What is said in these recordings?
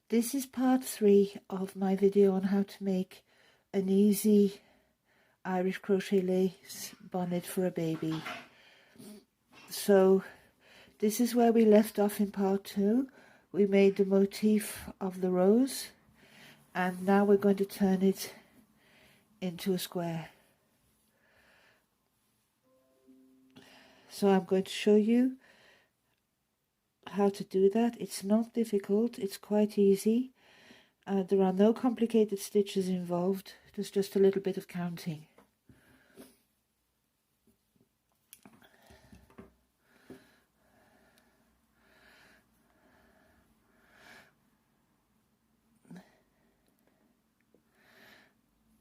This is part 3 of my video on how to make an easy Irish crochet lace bonnet for a baby. So this is where we left off in part 2. We made the motif of the rose, and now we're going to turn it into a square. So I'm going to show you how to do that. It's not difficult, it's quite easy. There are no complicated stitches involved, there's just a little bit of counting.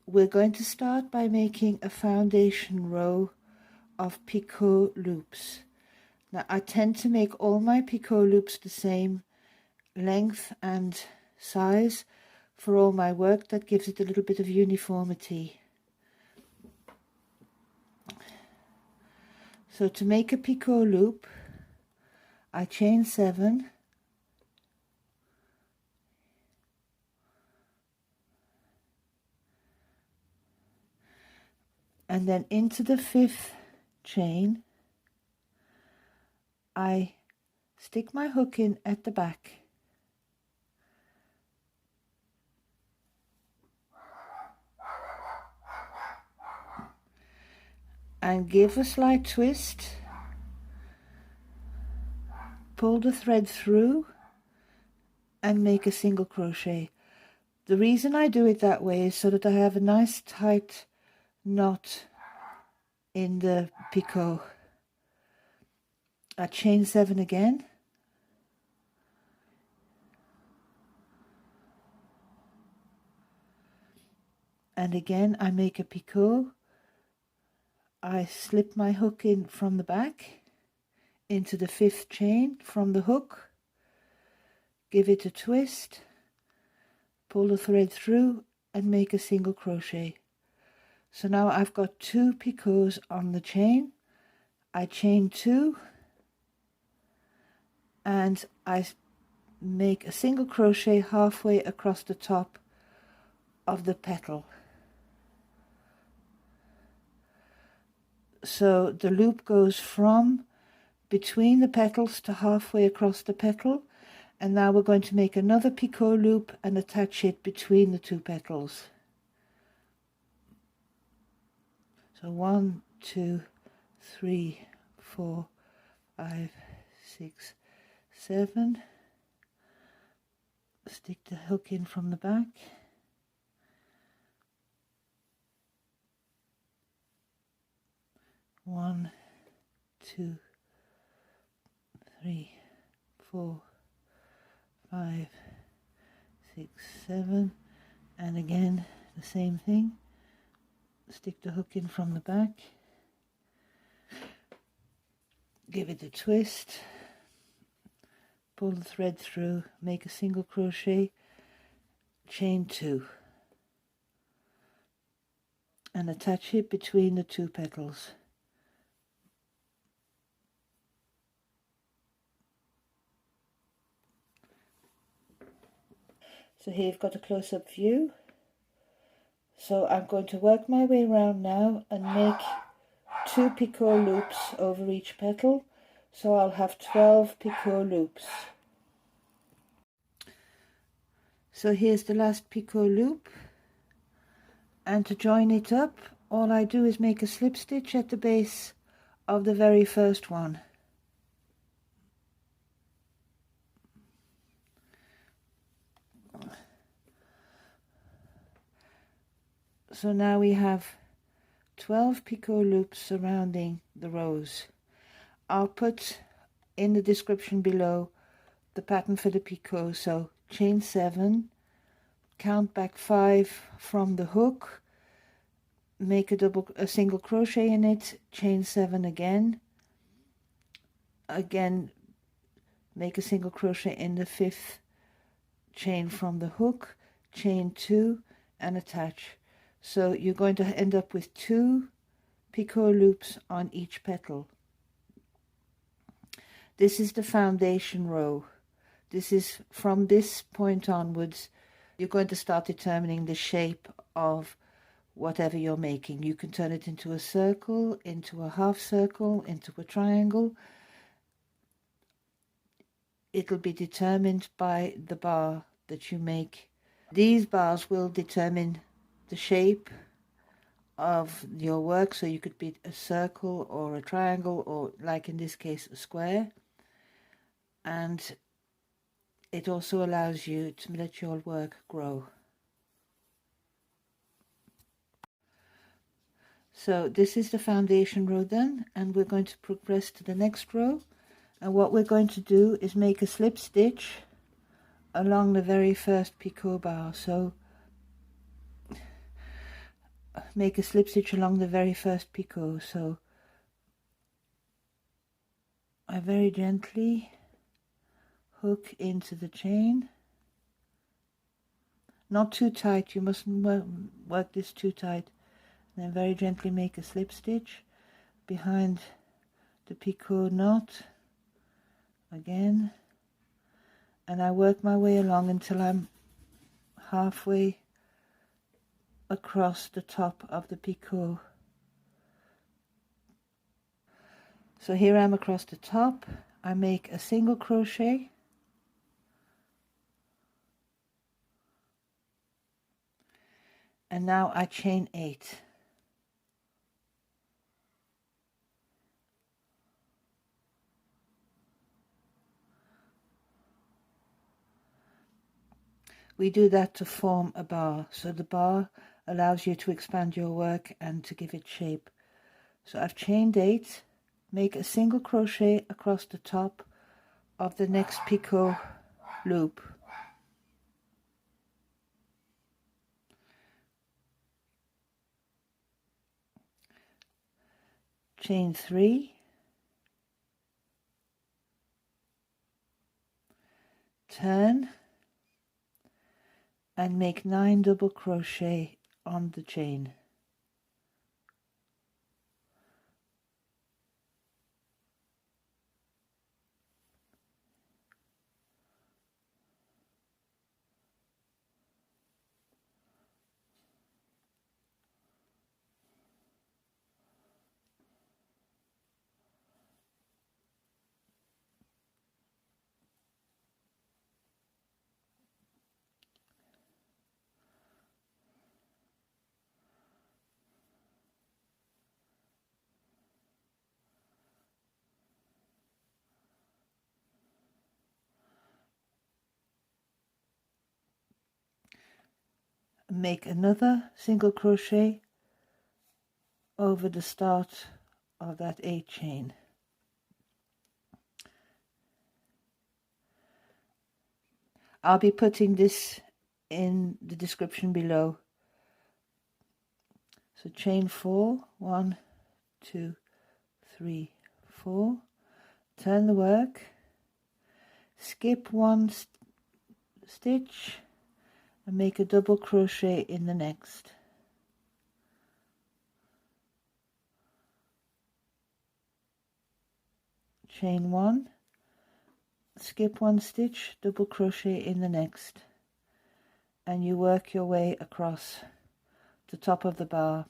We're going to start by making a foundation row of picot loops. Now I tend to make all my picot loops the same length and size for all my work. That gives it a little bit of uniformity. So to make a picot loop, I chain 7, and then into the 5th chain I stick my hook in at the back, and give a slight twist, pull the thread through and make a single crochet. The reason I do it that way is so that I have a nice tight knot in the picot. I chain 7 again, and again I make a picot. I slip my hook in from the back into the 5th chain from the hook, give it a twist, pull the thread through and make a single crochet. So now I've got 2 picots on the chain. I chain 2 and I make a single crochet halfway across the top of the petal. So the loop goes from between the petals to halfway across the petal, and now we're going to make another picot loop and attach it between the 2 petals. So 1, 2, 3, 4, 5, 6, 7. Stick the hook in from the back. One, 2, 3, 4, 5, 6, 7, and again the same thing. Stick the hook in from the back, give it a twist, pull the thread through, make a single crochet, chain 2, and attach it between the 2 petals. So here you've got a close-up view. So I'm going to work my way around now and make 2 picot loops over each petal. So I'll have 12 picot loops. So here's the last picot loop, and to join it up all I do is make a slip stitch at the base of the very first one. So now we have 12 picot loops surrounding the rose. I'll put in the description below the pattern for the picot. So chain 7, count back 5 from the hook, make a single crochet in it, chain 7 again, make a single crochet in the 5th chain from the hook, chain 2 and attach. So you're going to end up with 2 picot loops on each petal. This is the foundation row. this is from this point onwards, you're going to start determining the shape of whatever you're making. You can turn it into a circle, into a half circle, into a triangle. It'll be determined by the bar that you make. These bars will determine the shape of your work, so you could be a circle or a triangle, or like in this case a square. And it also allows you to let your work grow. So this is the foundation row done, and we're going to progress to the next row. And what we're going to do is make a slip stitch along the very first picot bar. So make a slip stitch along the very first picot. So I very gently hook into the chain, not too tight, you mustn't work this too tight. Then very gently make a slip stitch behind the picot knot again, and I work my way along until I'm halfway across the top of the picot. So here I'm across the top. I make a single crochet, and now I chain 8. We do that to form a bar, so the bar allows you to expand your work and to give it shape. So I've chained 8, make a single crochet across the top of the next picot loop. Chain 3, turn, and make 9 double crochet on the chain. Make another single crochet over the start of that 8 chain. I'll be putting this in the description below. So chain 4, 1, 2, 3, 4, turn the work, skip 1 stitch, and make a double crochet in the next. Chain 1, skip 1 stitch, double crochet in the next, and you work your way across the top of the bar.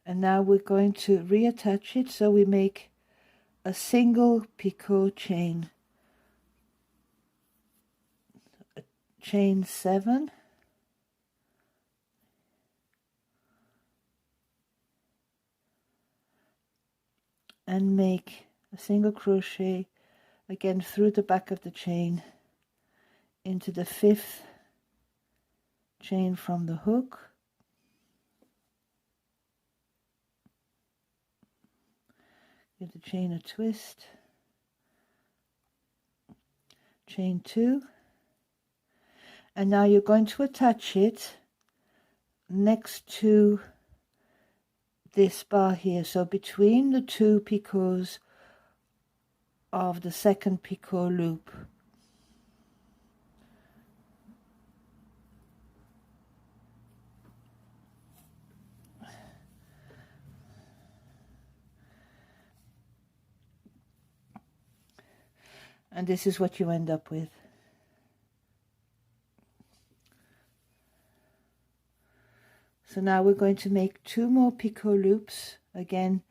And now we're going to reattach it, so we make a single picot chain, chain 7, and make a single crochet again through the back of the chain into the 5th chain from the hook, give the chain a twist, chain 2, and now you're going to attach it next to this bar here, so between the 2 picots of the second picot loop. And this is what you end up with. So now we're going to make 2 more picot loops, again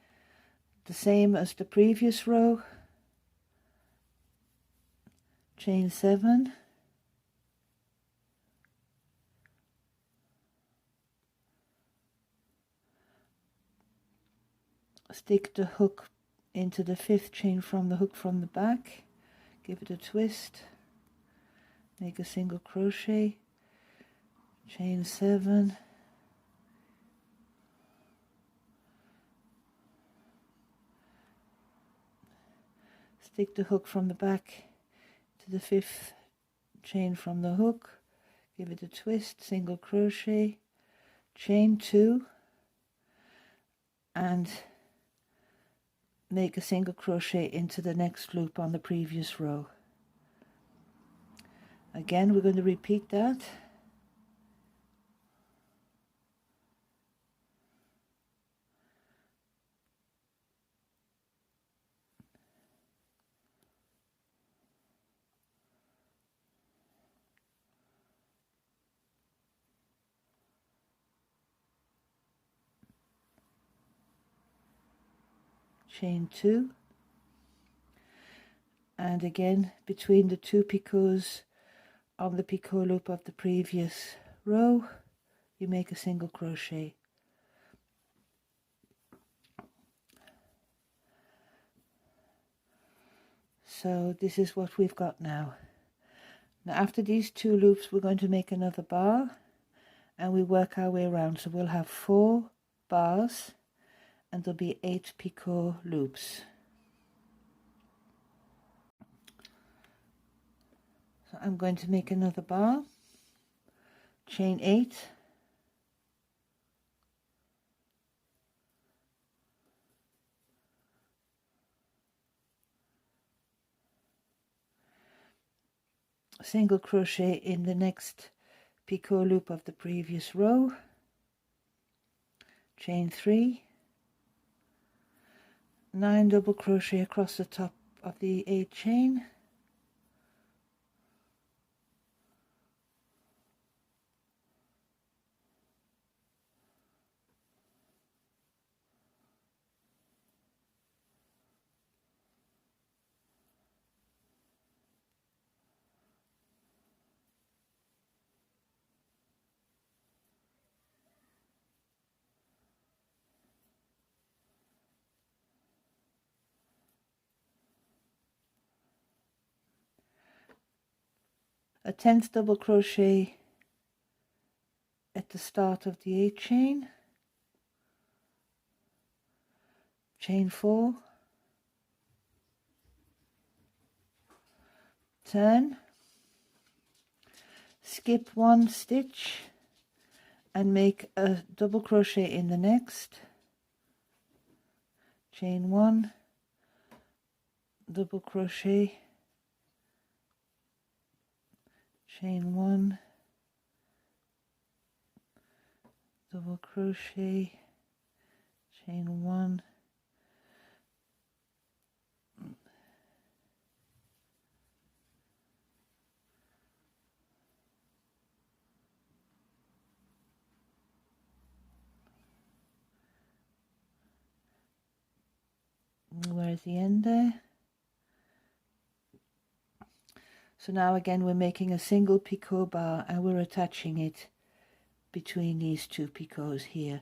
the same as the previous row. Chain 7, stick the hook into the 5th chain from the hook from the back, give it a twist, make a single crochet, chain 7, stick the hook from the back to the 5th chain from the hook, give it a twist, single crochet, chain 2, and make a single crochet into the next loop on the previous row. Again, we're going to repeat that. Chain 2, and again between the 2 picots on the picot loop of the previous row you make a single crochet. So this is what we've got now. Now after these 2 loops we're going to make another bar and we work our way around, so we'll have 4 bars and there'll be 8 picot loops. So I'm going to make another bar, chain 8, single crochet in the next picot loop of the previous row, chain 3, 9 double crochet across the top of the 8 chain, a 10th double crochet at the start of the 8 chain, chain 4, turn, skip 1 stitch and make a double crochet in the next, chain 1, double crochet, chain 1, double crochet, chain 1, where's the end there? So now again we're making a single picot bar and we're attaching it between these 2 picots here.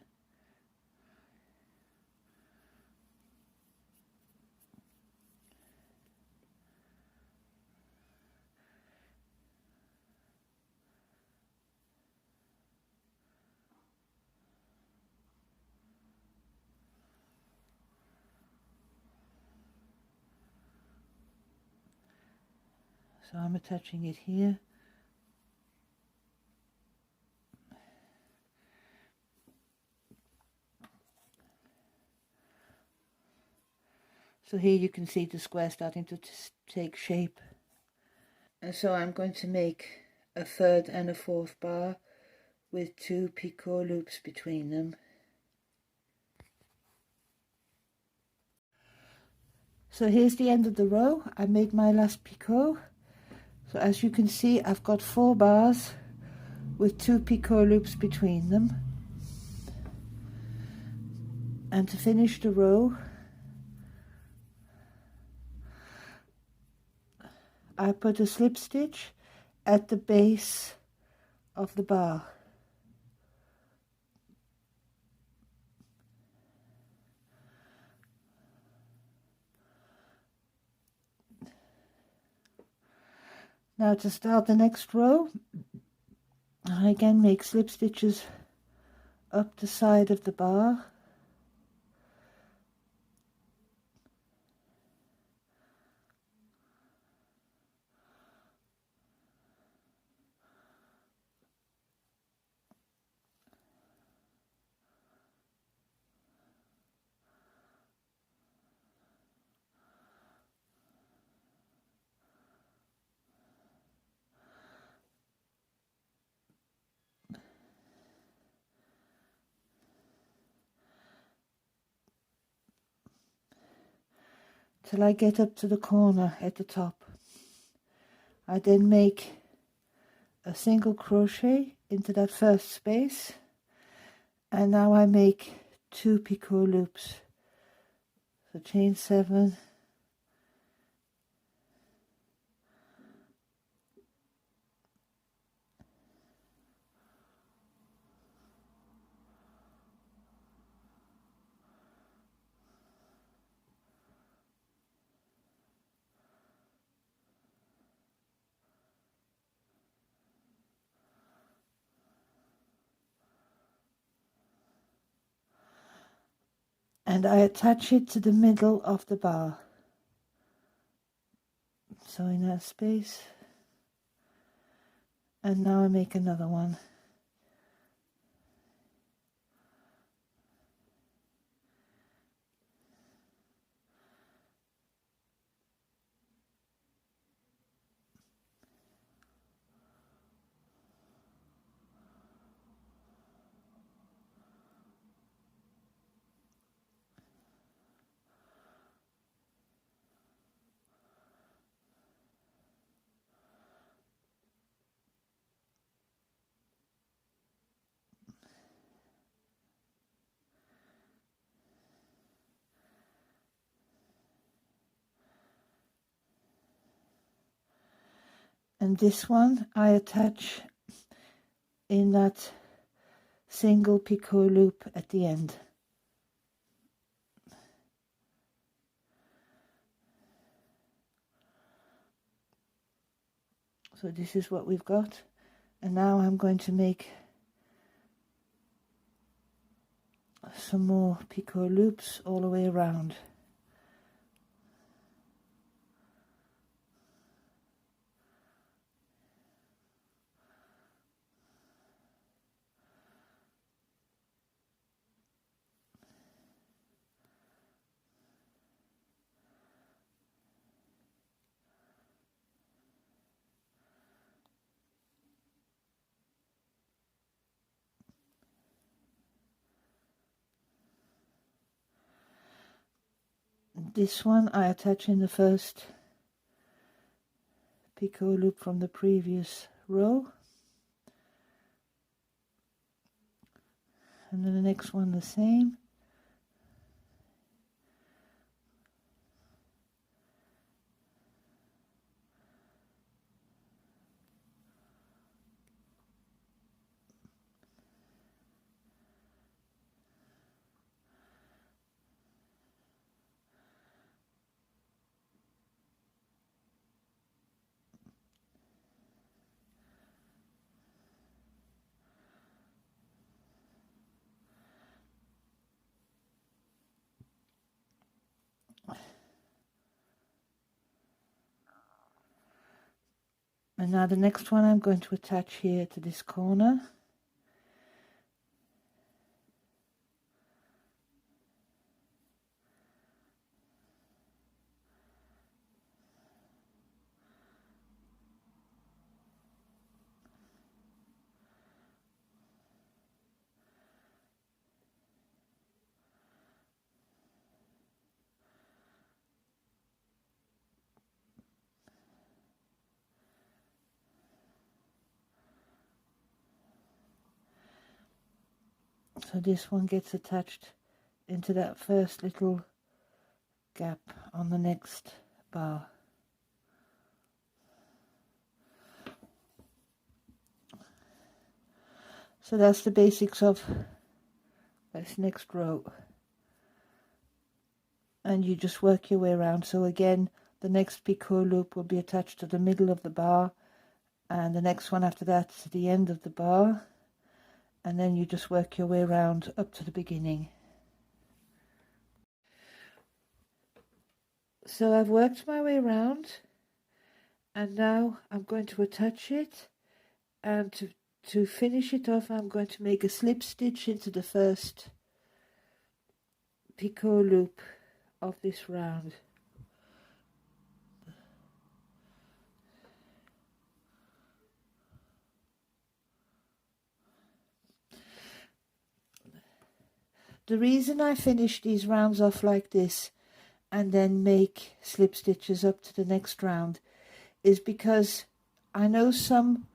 So I'm attaching it here. So here you can see the square starting to take shape. And so I'm going to make a third and a fourth bar with 2 picot loops between them. So here's the end of the row. I made my last picot. So as you can see, I've got 4 bars with 2 picot loops between them. And to finish the row, I put a slip stitch at the base of the bar. Now to start the next row, I again make slip stitches up the side of the bar. Till I get up to the corner at the top. I then make a single crochet into that first space, and now I make 2 picot loops. So chain 7, and I attach it to the middle of the bar. So in that space, and now I make another one. And this one I attach in that single picot loop at the end. So this is what we've got, and now I'm going to make some more picot loops all the way around. This one I attach in the first picot loop from the previous row, and then the next one the same. And now the next one I'm going to attach here to this corner. So this one gets attached into that first little gap on the next bar. So that's the basics of this next row. And you just work your way around. So again, the next picot loop will be attached to the middle of the bar, and the next one after that to the end of the bar. And then you just work your way around up to the beginning. So I've worked my way around, and now I'm going to attach it, and to finish it off I'm going to make a slip stitch into the first picot loop of this round. The reason I finish these rounds off like this and then make slip stitches up to the next round is because I know some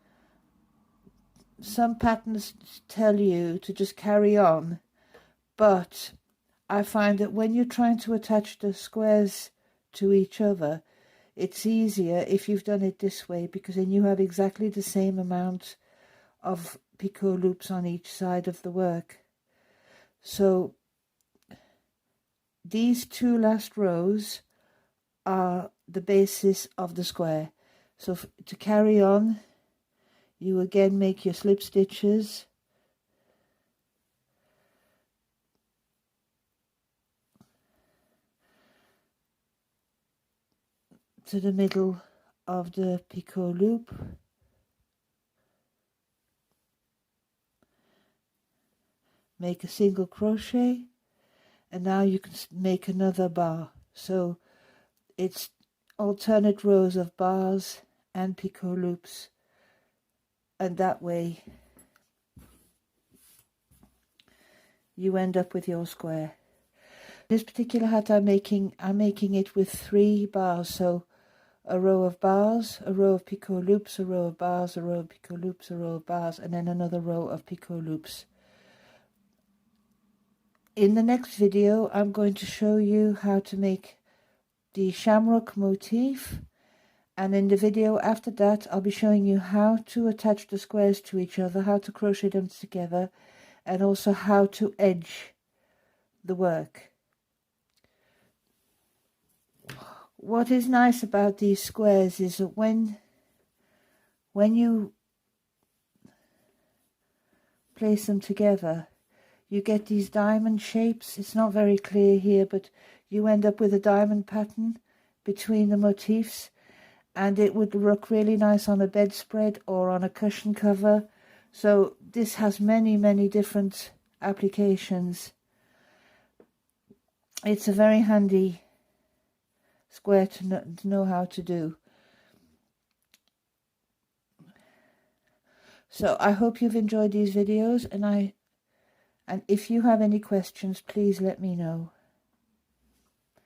patterns tell you to just carry on, but I find that when you're trying to attach the squares to each other, it's easier if you've done it this way, because then you have exactly the same amount of picot loops on each side of the work. So these two last rows are the basis of the square. So to carry on, you again make your slip stitches to the middle of the picot loop, make a single crochet, and now you can make another bar. So it's alternate rows of bars and picot loops, and that way you end up with your square. This particular hat I'm making it with 3 bars, so a row of bars, a row of picot loops, a row of bars, a row of picot loops, a row of bars, and then another row of picot loops. In the next video, I'm going to show you how to make the shamrock motif, and in the video after that, I'll be showing you how to attach the squares to each other, how to crochet them together, and also how to edge the work. What is nice about these squares is that when you place them together, you get these diamond shapes. It's not very clear here, but you end up with a diamond pattern between the motifs, and it would look really nice on a bedspread or on a cushion cover. So this has many, many different applications. It's a very handy square to know how to do. So I hope you've enjoyed these videos, and if you have any questions, please let me know.